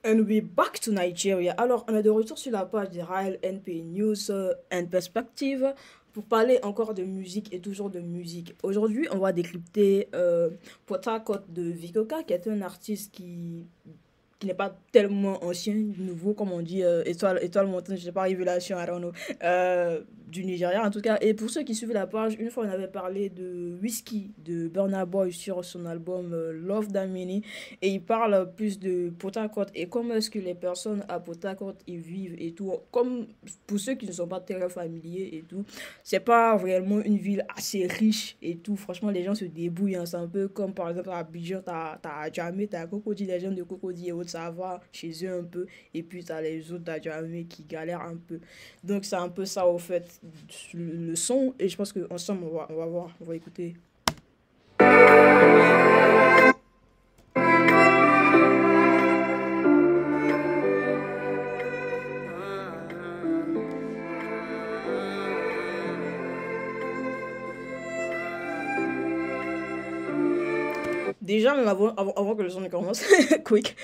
And we're back to Nigeria. Alors, on est de retour sur la page de Rael NP News and Perspective pour parler encore de musique et toujours de musique. Aujourd'hui, on va décrypter Potakot de Vikoka, qui est un artiste qui n'est pas tellement ancien, nouveau, comme on dit, étoile montante, je sais pas, révélation, I don't know, du Nigeria en tout cas. Et pour ceux qui suivent la page, une fois on avait parlé de Whisky de Burna Boy sur son album Love Damini, et il parle plus de Port Harcourt et comment est-ce que les personnes à Port Harcourt y vivent et tout. Comme pour ceux qui ne sont pas très familiers et tout, c'est pas vraiment une ville assez riche et tout. Franchement, les gens se débrouillent, hein. C'est un peu comme par exemple à Abidjan, t'as Djamé, t'as Cocody, les gens de Cocody et autres, ça va chez eux un peu. Et puis t'as les autres d'Adjamé qui galèrent un peu. Donc c'est un peu ça au fait, le son. Et je pense qu'ensemble, on va voir, on va écouter. Déjà, même avant que le son ne commence, quick,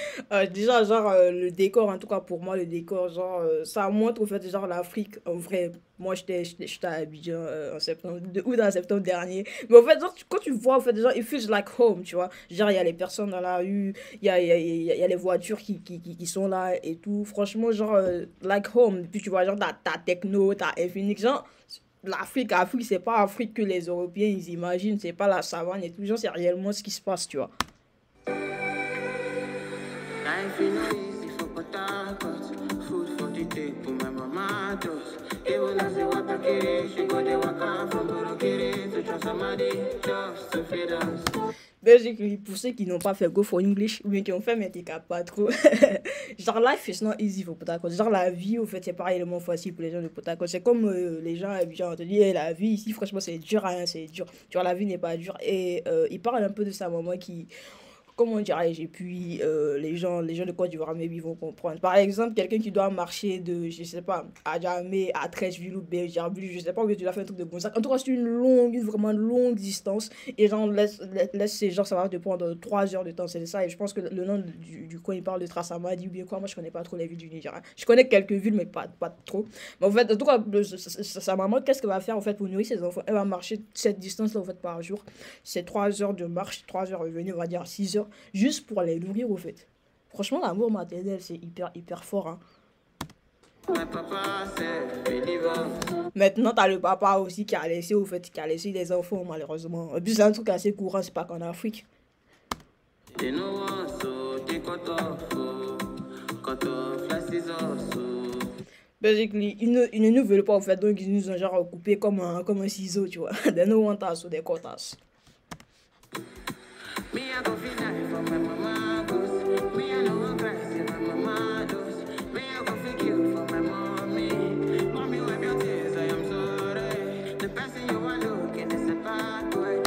déjà, genre, le décor, en tout cas pour moi, le décor, genre, ça montre, au fait, genre, l'Afrique, en vrai, moi, j'étais à Abidjan en septembre, de août à septembre dernier, mais en fait, genre, quand tu vois, en fait, genre, it feels like home, tu vois, genre, il y a les personnes dans la rue, il y a les voitures qui sont là et tout, franchement, genre, like home, puis tu vois, genre, t'as Techno, t'as Infinix, genre, L'Afrique, c'est pas Afrique que les Européens ils imaginent, c'est pas la savane et tout, genre, c'est réellement ce qui se passe, tu vois. Life ain't no easy for potatoes. Food for the table, my mama does. Even as they walk the she go they walk out from Burukiri to Transamadi just to feed us. Basically, pour ceux qui n'ont pas fait Go for English, ou bien qui ont fait mais qui capent pas trop, genre, life is not easy for Potako. Genre, la vie, au fait, c'est pas réellement facile pour les gens de Potako. C'est comme les gens habitués, on te dit, la vie ici, franchement, c'est dur, hein, c'est dur. Tu vois, la vie n'est pas dure. Et il parle un peu de sa maman qui, comment dirais-je, et puis les gens de Côte d'Ivoire, mais ils vont comprendre. Par exemple, quelqu'un qui doit marcher de, je sais pas, à Djamé, à Treichville ou Bergerville, je sais pas où tu dois faire un truc de bon sac. En tout cas, c'est une vraiment longue distance. Et genre, laisse ces gens, ça va te prendre 3 heures de temps, c'est ça. Et je pense que le nom du coin, il parle de Trassamadi ou bien quoi. Moi, je connais pas trop les villes du Nigeria. Je connais quelques villes, mais pas trop. Mais en fait, en tout cas, sa maman, qu'est-ce qu'elle va faire en fait pour nourrir ses enfants? Elle va marcher cette distance-là en fait par jour. C'est 3 heures de marche, 3 heures revenue, on va dire 6 heures juste pour les nourrir au fait. Franchement, l'amour maternel, c'est hyper fort, hein. Maintenant, t'as le papa aussi qui a laissé, au fait, qui a laissé les enfants, malheureusement. Et puis, c'est un truc assez courant, c'est pas qu'en Afrique. Basically, ils ne veulent pas, au fait, donc ils nous ont genre coupé comme un ciseau, tu vois. They no want us, so they cut us. Me, I go feel die for my mama goes. Me, I know one cry say my mama does. Me, I go feel kill for my mommy. Mommy, wipe your tears, I am sorry. The person you are looking is a bad boy.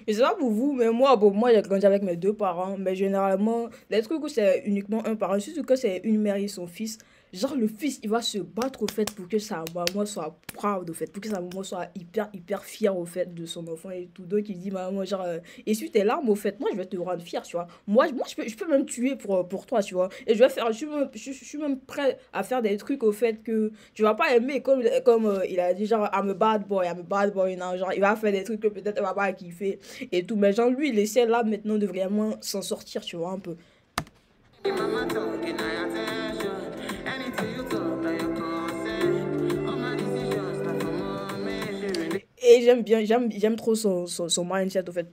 Je sais pas pour vous, mais moi, bon, moi j'ai grandi avec mes deux parents, mais généralement, les trucs où c'est uniquement un parent, surtout que c'est une mère et son fils, genre le fils, il va se battre au fait pour que sa maman soit proud au fait, pour que sa maman soit hyper fière au fait de son enfant et tout. Donc il dit, maman, genre, essuie tes larmes au fait, moi je vais te rendre fière, tu vois. Moi je peux même tuer pour toi, tu vois. Et je vais faire, je suis même prêt à faire des trucs au fait que tu vas pas aimer, comme il a dit, genre, I'm a bad boy, non, genre, il va faire des trucs que peut-être elle va pas kiffer et tout. Mais genre, lui, il essaie là maintenant de vraiment s'en sortir, tu vois, un peu. Et j'aime trop son mindset, au fait.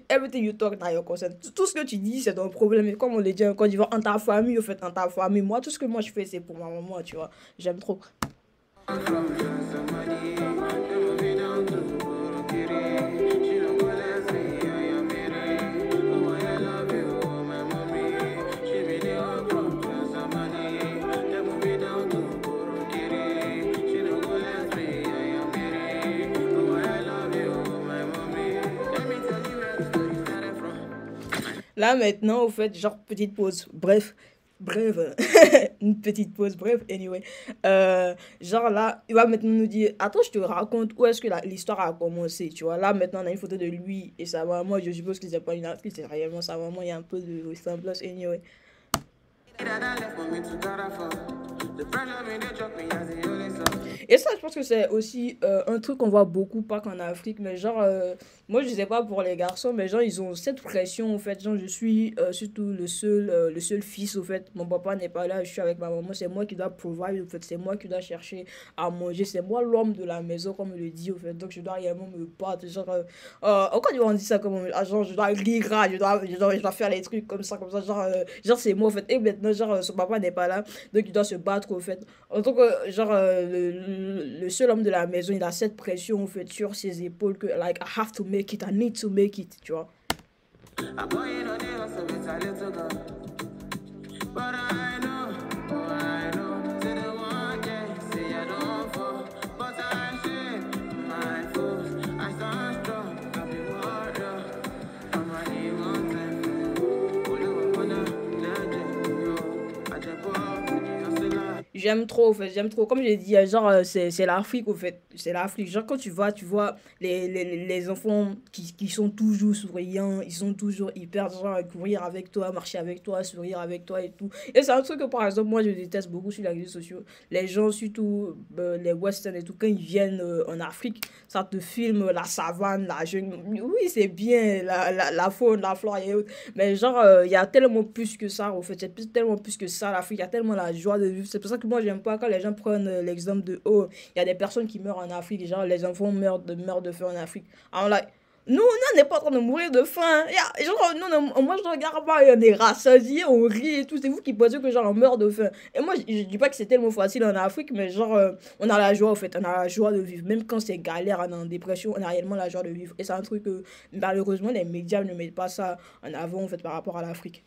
Everything you talk, now your consent. Tout ce que tu dis, c'est ton problème. Et comme on le dit en Côte d'Ivoire, en ta famille, au fait, en ta famille. Moi, tout ce que moi je fais, c'est pour ma maman, tu vois. J'aime trop. Là, maintenant, au fait, genre, petite pause. Bref, une petite pause, bref, anyway. Genre là, il va maintenant nous dire, attends, je te raconte où est-ce que l'histoire a commencé, tu vois. Là, maintenant, on a une photo de lui et sa maman. Je suppose que c'est pas une actrice, c'est réellement sa maman. Il y a un peu de ressemblance, anyway. Et ça, je pense que c'est aussi un truc qu'on voit beaucoup, pas qu'en Afrique, mais genre, moi je sais pas pour les garçons, mais genre, ils ont cette pression, en fait. Genre, je suis surtout le seul fils, au fait. Mon papa n'est pas là, je suis avec ma maman, c'est moi qui dois provide, au fait. C'est moi qui dois chercher à manger, c'est moi l'homme de la maison, comme on le dit, au fait. Donc, je dois réellement me battre. Genre, en Côte d'Ivoire, on dit ça comme, genre, je dois rire, je dois faire les trucs comme ça, genre, genre c'est moi, au fait. Et maintenant, genre, son papa n'est pas là, donc il doit se battre, au fait. En tant que, genre, le seul homme de la maison, il a cette pression, en fait, sur ses épaules que, like, I have to make it, I need to make it, tu vois. But I know, say the one day, say I don't fall, but I say my fools, I stand strong, I be warrior, I'm a one time for you, Olu Wakona, legend, yo, I just walk with the hustler. J'aime trop, en fait, j'aime trop. Comme j'ai dit, genre, c'est l'Afrique, au fait. C'est l'Afrique. Genre, quand tu vois les enfants qui sont toujours souriants, ils sont toujours hyper, genre, à courir avec toi, marcher avec toi, sourire avec toi et tout. Et c'est un truc que, par exemple, moi, je déteste beaucoup sur les réseaux sociaux. Les gens, surtout les westerns et tout, quand ils viennent en Afrique, ça te filme la savane, la jungle. Oui, c'est bien, la faune, la flore et autres. Mais genre, il y a tellement plus que ça, en fait. Tellement plus que ça, l'Afrique. Il y a tellement la joie de vivre. C'est pour ça que moi, j'aime pas quand les gens prennent l'exemple de, oh, il y a des personnes qui meurent en Afrique. Genre, les enfants meurent de faim en Afrique. Alors, like, nous, on n'est pas en train de mourir de faim. Genre, nous, moi, je regarde pas, on est rassasiés, on rit et tout. C'est vous qui pensez que, genre, on meurt de faim. Et moi, je dis pas que c'est tellement facile en Afrique, mais genre, on a la joie, en fait. On a la joie de vivre. Même quand c'est galère, on est en dépression, on a réellement la joie de vivre. Et c'est un truc que, malheureusement, les médias ne mettent pas ça en avant, en fait, par rapport à l'Afrique.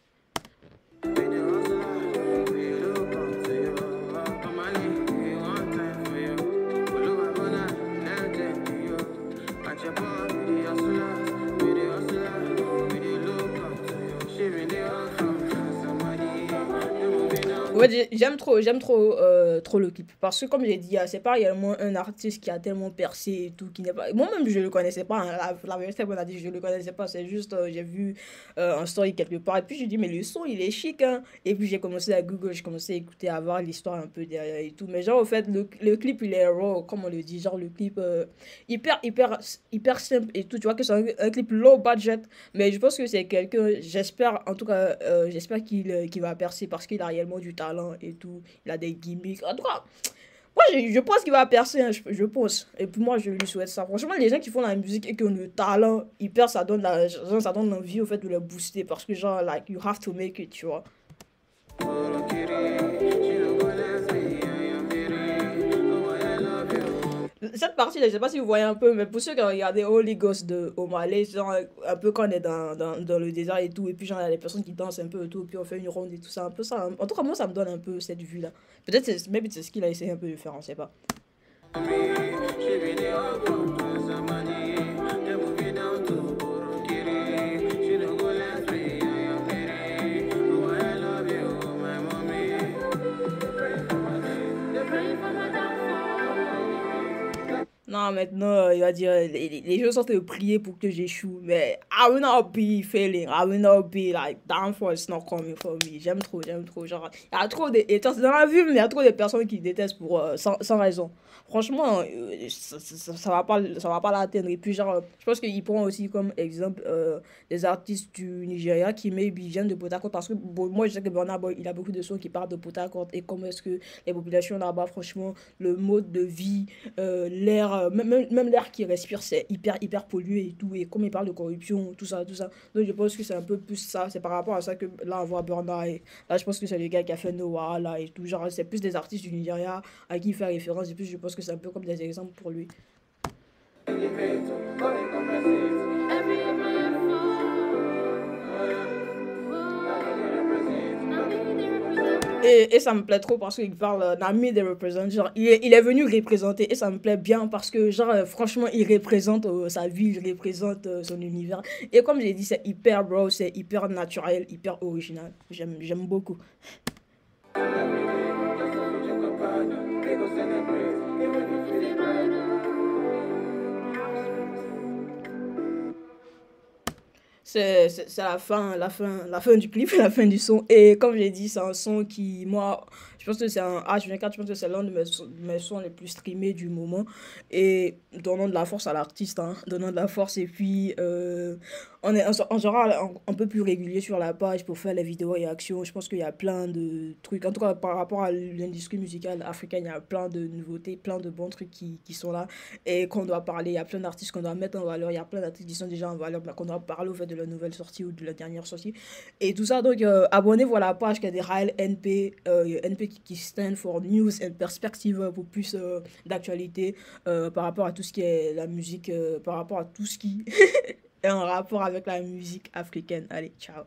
Ouais, j'aime trop, trop le clip. Parce que, comme j'ai dit, c'est pas réellement un artiste qui a tellement percé et tout, qui n'est pas. Moi-même, je le connaissais pas, hein. La vérité, on a dit, je le connaissais pas. C'est juste, j'ai vu un story quelque part. Et puis, j'ai dit, mais le son, il est chic, hein. Et puis, j'ai commencé à Google, j'ai commencé à écouter, à voir l'histoire un peu derrière et tout. Mais, genre, au fait, le clip, il est raw, comme on le dit. Genre, le clip, hyper simple et tout. Tu vois que c'est un clip low budget. Mais je pense que c'est quelqu'un, j'espère, en tout cas, j'espère qu'il va percer parce qu'il a réellement du talent et tout. Il a des gimmicks. En tout cas, moi, je pense qu'il va percer, hein, je pense. Et puis moi, je lui souhaite ça. Franchement, les gens qui font la musique et qui ont le talent, ils percent, ça donne l'envie, au fait, de le booster. Parce que, genre, like, you have to make it, tu vois. Cette partie là, je sais pas si vous voyez un peu, mais pour ceux qui ont regardé Holy Ghost de Omalé, genre un peu quand on est dans le désert et tout, et puis genre il y a les personnes qui dansent un peu et tout, puis on fait une ronde et tout ça, un peu ça. En tout cas, moi ça me donne un peu cette vue là. Peut-être maybe c'est ce qu'il a essayé un peu de faire, on sait pas. Non, maintenant, il va dire, les gens sont en train de prier pour que j'échoue, mais I will not be failing, I will not be like, downfall is not coming for me. J'aime trop, genre, il y a trop de haters dans la vie, mais il y a trop de personnes qui détestent sans raison. Franchement, ça va pas l'atteindre. Et puis, genre, je pense qu'il prend aussi comme exemple des artistes du Nigeria qui, maybe, viennent de Port Harcourt, parce que, bon, moi, je sais que Burna Boy, il a beaucoup de sons qui parlent de Port Harcourt, et comment est-ce que les populations là-bas, franchement, le mode de vie, l'air, même l'air qu'il respire, c'est hyper pollué et tout. Et comme il parle de corruption, tout ça, tout ça. Donc je pense que c'est un peu plus ça. C'est par rapport à ça que là, on voit Burna. Et là, je pense que c'est le gars qui a fait Noah, là, et tout. Genre, c'est plus des artistes du Nigeria à qui il fait référence. Et puis, je pense que c'est un peu comme des exemples pour lui. Et ça me plaît trop parce qu'il parle Nami des représente. Genre, il est venu représenter et ça me plaît bien parce que, genre, franchement, il représente sa ville, il représente son univers. Et comme j'ai dit, c'est hyper bro, c'est hyper naturel, hyper original. J'aime beaucoup. C'est la fin du clip, la fin du son. Et comme j'ai dit, c'est un son qui, moi, je pense que c'est un H24, je pense que c'est l'un de mes sons les plus streamés du moment. Et donnant de la force à l'artiste, hein, donnant de la force. Et puis, on sera un peu plus régulier sur la page pour faire les vidéos réactions. Je pense qu'il y a plein de trucs. En tout cas, par rapport à l'industrie musicale africaine, il y a plein de nouveautés, plein de bons trucs qui sont là et qu'on doit parler. Il y a plein d'artistes qu'on doit mettre en valeur. Il y a plein d'artistes qui sont déjà en valeur, mais qu'on doit parler au fait de la nouvelle sortie ou de la dernière sortie. Et tout ça, donc, abonnez-vous à la page qui est des Raël NP, NP qui stand for News and Perspective pour plus d'actualité par rapport à tout ce qui est la musique, par rapport à tout ce qui est en rapport avec la musique africaine. Allez, ciao.